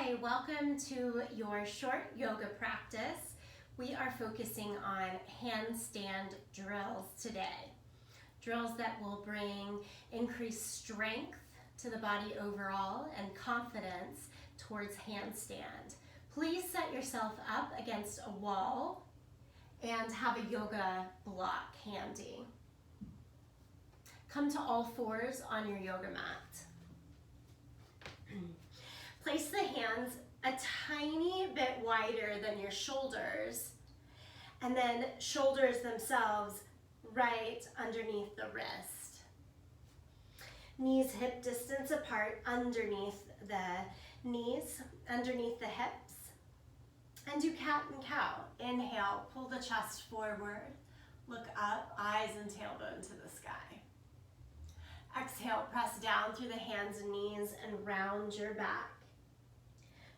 Hi, welcome to your short yoga practice. We are focusing on handstand drills today. Drills that will bring increased strength to the body overall and confidence towards handstand. Please set yourself up against a wall and have a yoga block handy. Come to all fours on your yoga mat. Place the hands a tiny bit wider than your shoulders, and then shoulders themselves right underneath the wrist. Knees hip distance apart underneath the knees, underneath the hips. And do cat and cow. Inhale, pull the chest forward, look up, eyes and tailbone to the sky. Exhale, press down through the hands and knees and round your back.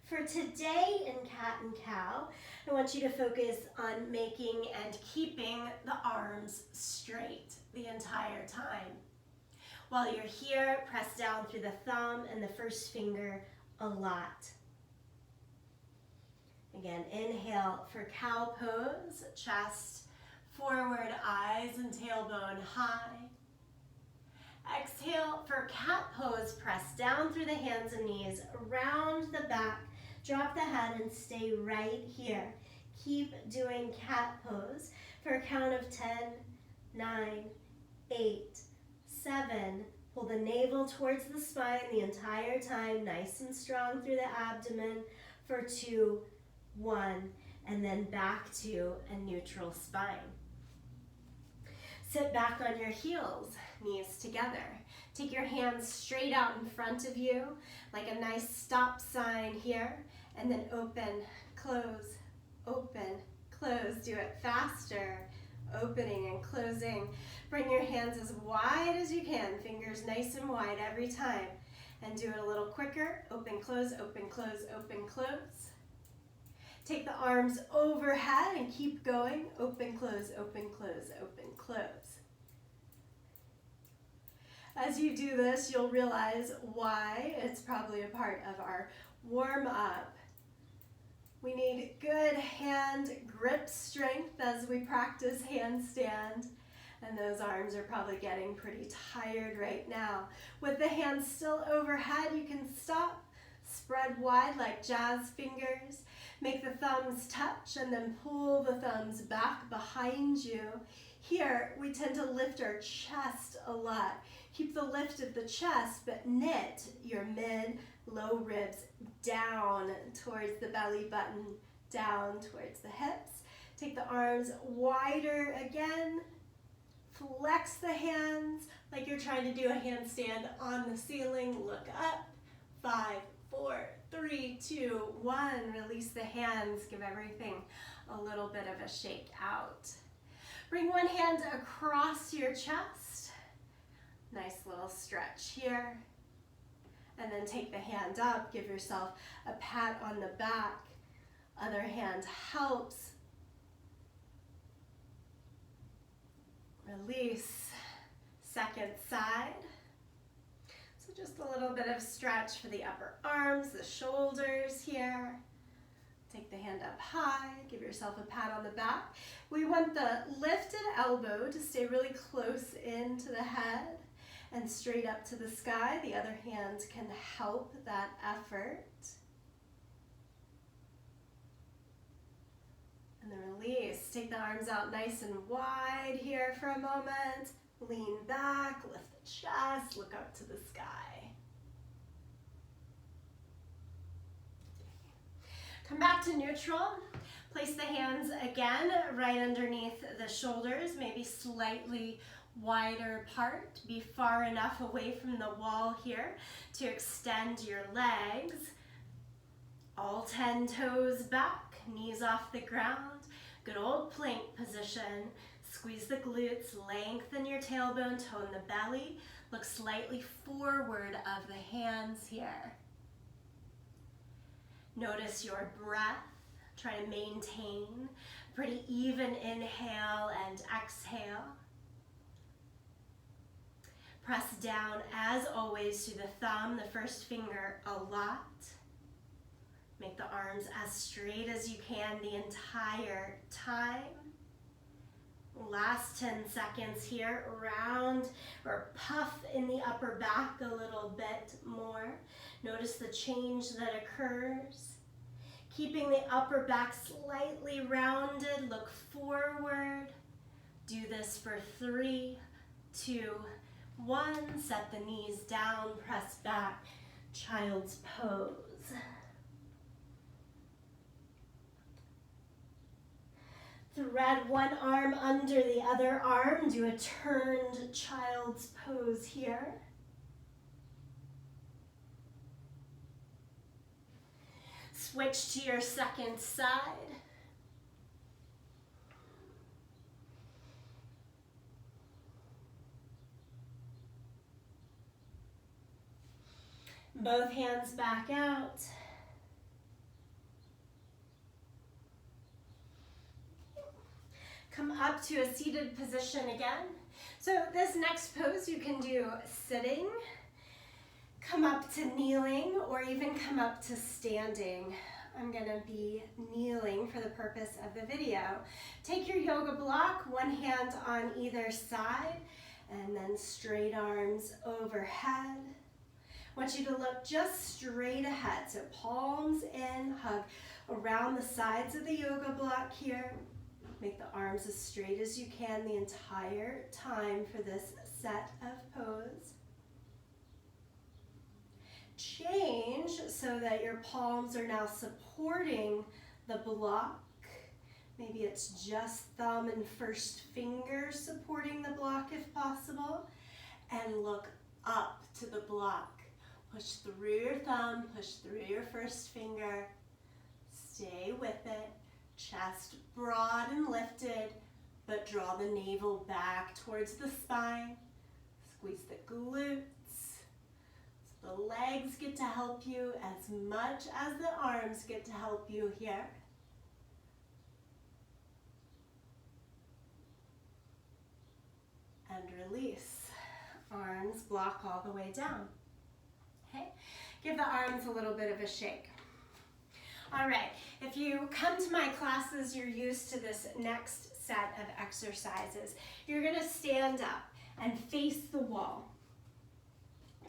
For today in cat and cow, I want you to focus on making and keeping the arms straight the entire time. While you're here, press down through the thumb and the first finger a lot. Again, inhale for cow pose, chest forward, eyes and tailbone high. Exhale for cat pose, press down through the hands and knees, round the back, drop the head and stay right here. Keep doing cat pose for a count of 10, 9, 8, 7. Pull the navel towards the spine the entire time, nice and strong through the abdomen for 2, 1, and then back to a neutral spine. Sit back on your heels, knees together. Take your hands straight out in front of you, like a nice stop sign here, and then open, close, open, close. Do it faster, opening and closing. Bring your hands as wide as you can, fingers nice and wide every time, and do it a little quicker. Open, close, open, close, open, close. Take the arms overhead and keep going. Open, close, open, close, open, close. As you do this, you'll realize why it's probably a part of our warm-up. We need good hand grip strength as we practice handstand, and those arms are probably getting pretty tired right now. With the hands still overhead, you can stop, spread wide like jazz fingers. Make the thumbs touch and then pull the thumbs back behind you. Here, we tend to lift our chest a lot. Keep the lift of the chest, but knit your mid-low ribs down towards the belly button, down towards the hips. Take the arms wider again. Flex the hands like you're trying to do a handstand on the ceiling. Look up. 5, 4, 3, 2, 1. Release the hands. Give everything a little bit of a shake out. Bring one hand across your chest. Nice little stretch here. And then take the hand up. Give yourself a pat on the back. Other hand helps. Release. Second side. So just a little bit of stretch for the upper arms, the shoulders here. Take the hand up high, give yourself a pat on the back. We want the lifted elbow to stay really close into the head and straight up to the sky. The other hand can help that effort. And then release. Take the arms out nice and wide here for a moment. Lean back, lift the chest, look up to the sky. Come back to neutral. Place the hands again right underneath the shoulders, maybe slightly wider apart. Be far enough away from the wall here to extend your legs. All 10 toes back, knees off the ground. Good old plank position. Squeeze the glutes, lengthen your tailbone, tone the belly. Look slightly forward of the hands here. Notice your breath. Try to maintain pretty even inhale and exhale. Press down, as always, to the thumb, the first finger a lot. Make the arms as straight as you can the entire time. Last 10 seconds here. Round or puff in the upper back a little bit more. Notice the change that occurs. Keeping the upper back slightly rounded. Look forward. Do this for 3, 2, 1. Set the knees down. Press back. Child's pose. Thread one arm under the other arm. Do a turned child's pose here. Switch to your second side. Both hands back out. Come up to a seated position again. So this next pose you can do sitting, come up to kneeling, or even come up to standing. I'm gonna be kneeling for the purpose of the video. Take your yoga block, one hand on either side, and then straight arms overhead. I want you to look just straight ahead. So palms in, hug around the sides of the yoga block here. Make the arms as straight as you can the entire time for this set of pose. Change so that your palms are now supporting the block. Maybe it's just thumb and first finger supporting the block if possible. And look up to the block. Push through your thumb, push through your first finger. Stay with it. Chest broad and lifted, but draw the navel back towards the spine. Squeeze the glutes. So the legs get to help you as much as the arms get to help you here. And release. Arms block all the way down. Okay? Give the arms a little bit of a shake. All right, if you come to my classes, you're used to this next set of exercises. You're gonna stand up and face the wall.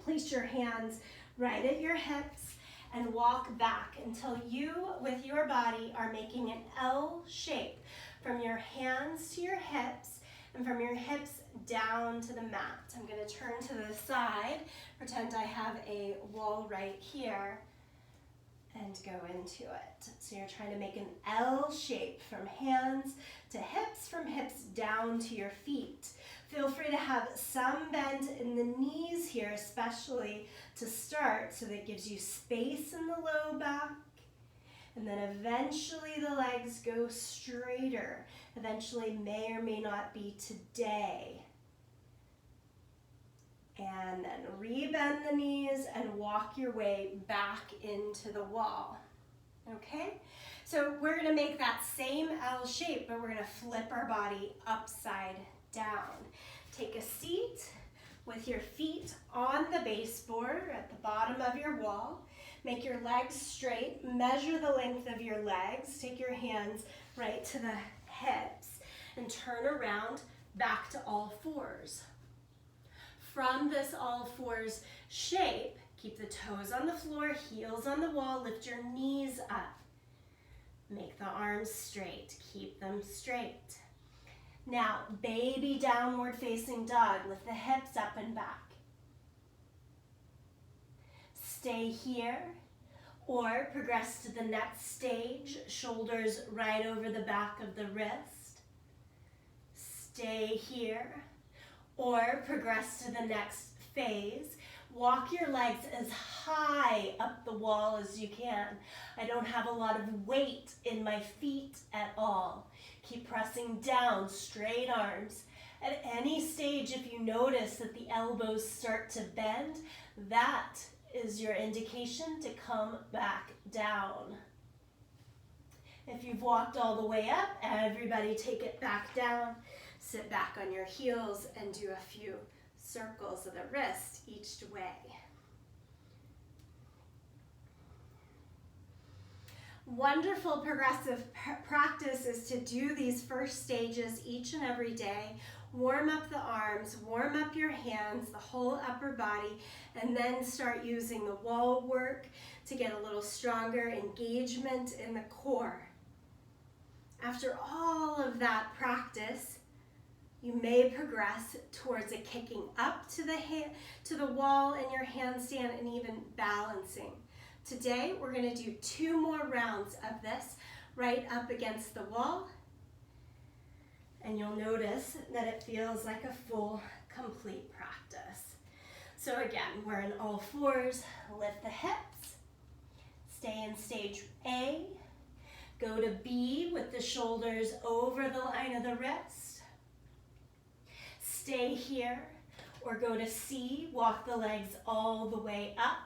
Place your hands right at your hips and walk back until you, with your body, are making an L shape from your hands to your hips and from your hips down to the mat. I'm gonna turn to the side, pretend I have a wall right here, and go into it. So you're trying to make an L shape from hands to hips, from hips down to your feet. Feel free to have some bend in the knees here, especially to start, so that gives you space in the low back. And then eventually the legs go straighter. Eventually may or may not be today. And then rebend the knees and walk your way back into the wall. Okay? So we're gonna make that same L shape, but we're gonna flip our body upside down. Take a seat with your feet on the baseboard at the bottom of your wall. Make your legs straight. Measure the length of your legs. Take your hands right to the hips and turn around back to all fours. From this all fours shape, keep the toes on the floor, heels on the wall, lift your knees up. Make the arms straight, keep them straight. Now, baby downward facing dog, lift the hips up and back. Stay here, or progress to the next stage, shoulders right over the back of the wrist. Stay here, or progress to the next phase. Walk your legs as high up the wall as you can. I don't have a lot of weight in my feet at all. Keep pressing down, straight arms. At any stage, if you notice that the elbows start to bend, that is your indication to come back down. If you've walked all the way up, everybody take it back down. Sit back on your heels and do a few circles of the wrist each way. wonderful progressive practice is to do these first stages each and every day. Warm up the arms, warm up your hands, the whole upper body, and then start using the wall work to get a little stronger engagement in the core. After all of that practice, you may progress towards a kicking up to the wall in your handstand and even balancing. Today, we're going to do 2 more rounds of this right up against the wall. And you'll notice that it feels like a full, complete practice. So again, we're in all fours, lift the hips, stay in stage A, go to B with the shoulders over the line of the wrist, stay here, or go to C, walk the legs all the way up.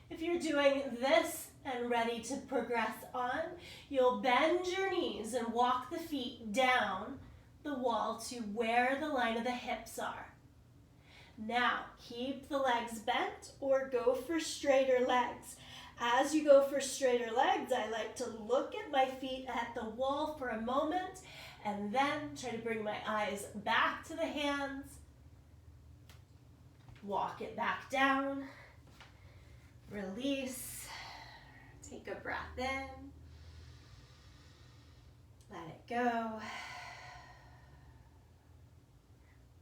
If you're doing this and ready to progress on, you'll bend your knees and walk the feet down the wall to where the line of the hips are. Now, keep the legs bent or go for straighter legs. As you go for straighter legs, I like to look at my feet at the wall for a moment and then try to bring my eyes back to the hands. Walk it back down. Release. Take a breath in. Let it go.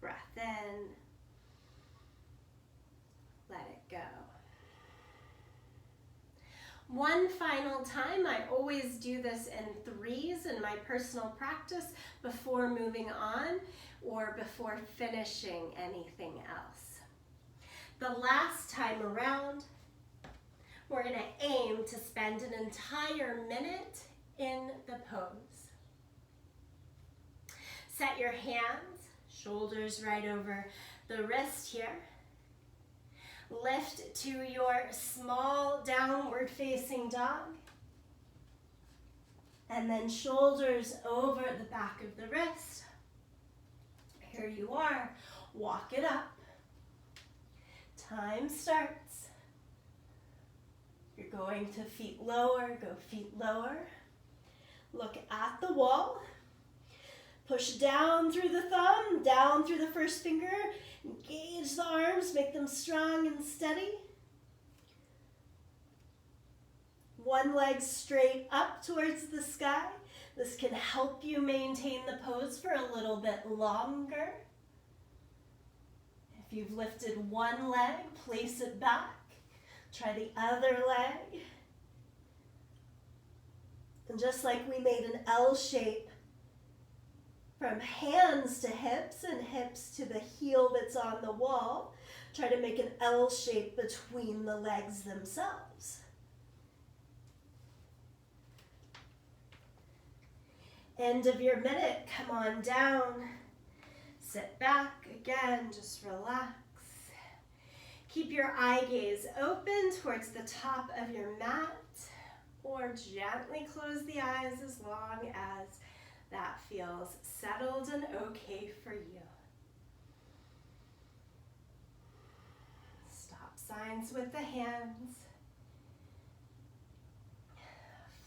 Breath in. Let it go. One final time, I always do this in 3s in my personal practice before moving on or before finishing anything else. The last time around, we're going to aim to spend an entire minute in the pose. Set your hands, shoulders right over the wrist here. Lift to your small downward facing dog. And then shoulders over the back of the wrist. Here you are. Walk it up. Time starts. You're going to feet lower, go feet lower. Look at the wall. Push down through the thumb, down through the first finger. Engage the arms, make them strong and steady. One leg straight up towards the sky. This can help you maintain the pose for a little bit longer. If you've lifted one leg, place it back. Try the other leg. And just like we made an L shape from hands to hips and hips to the heel that's on the wall, try to make an L shape between the legs themselves. End of your minute, come on down. Sit back again, just relax. Keep your eye gaze open towards the top of your mat, or gently close the eyes as long as that feels settled and okay for you. Stop signs with the hands.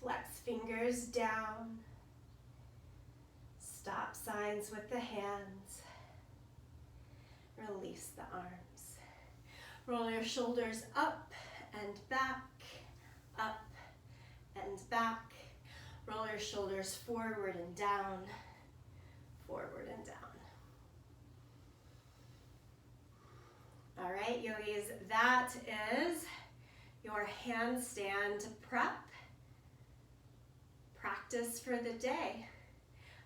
Flex fingers down. Stop signs with the hands. Release the arms. Roll your shoulders up and back, up and back. Roll your shoulders forward and down, forward and down. All right, yogis, that is your handstand prep practice for the day.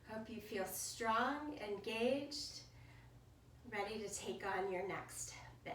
Hope you feel strong, engaged, ready to take on your next bit.